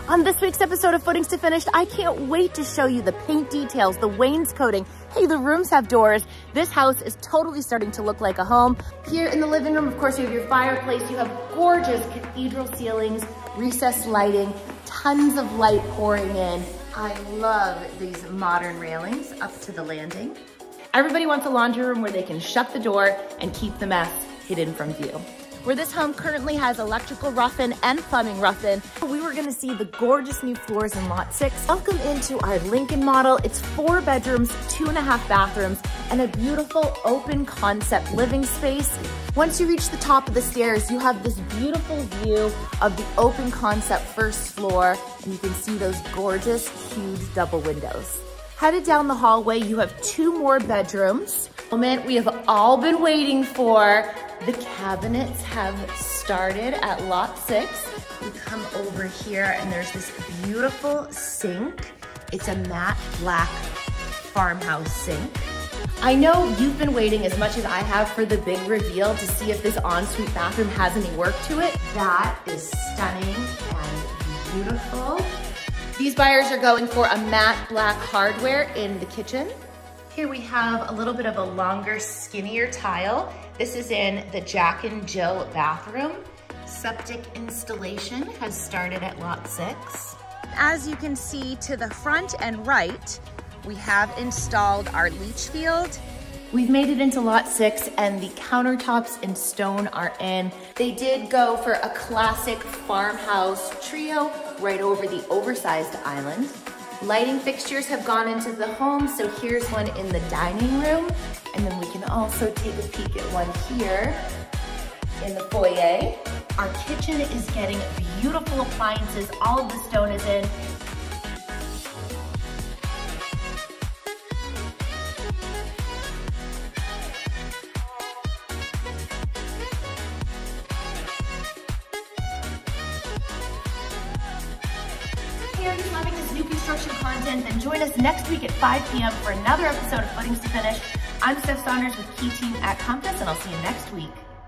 On this week's episode of Footings to Finished, I can't wait to show you the paint details, the wainscoting. Hey, the rooms have doors. This house is totally starting to look like a home. Here in the living room, of course, you have your fireplace. You have gorgeous cathedral ceilings, recessed lighting, tons of light pouring in. I love these modern railings up to the landing. Everybody wants a laundry room where they can shut the door and keep the mess hidden from view. Where this home currently has electrical rough-in and plumbing rough-in, we were gonna see the gorgeous new floors in lot 6. Welcome into our Lincoln model. It's 4 bedrooms, 2.5 bathrooms, and a beautiful open concept living space. Once you reach the top of the stairs, you have this beautiful view of the open concept first floor, and you can see those gorgeous, huge double windows. Headed down the hallway, you have 2 more bedrooms. Moment we have all been waiting for. The cabinets have started at lot 6. We come over here and there's this beautiful sink. It's a matte black farmhouse sink. I know you've been waiting as much as I have for the big reveal to see if this ensuite bathroom has any work to it. That is stunning and beautiful. These buyers are going for a matte black hardware in the kitchen. Here we have a little bit of a longer, skinnier tile. This is in the Jack and Jill bathroom. Septic installation has started at lot 6. As you can see to the front and right, we have installed our leach field. We've made it into lot 6 and the countertops and stone are in. They did go for a classic farmhouse trio right over the oversized island. Lighting fixtures have gone into the home, so here's one in the dining room. And then we can also take a peek at one here in the foyer. Our kitchen is getting beautiful appliances. All of the stone is in. If you're loving this new construction content, then join us next week at 5 p.m. for another episode of Footings to Finish. I'm Saunders with Key Team at Compass, and I'll see you next week.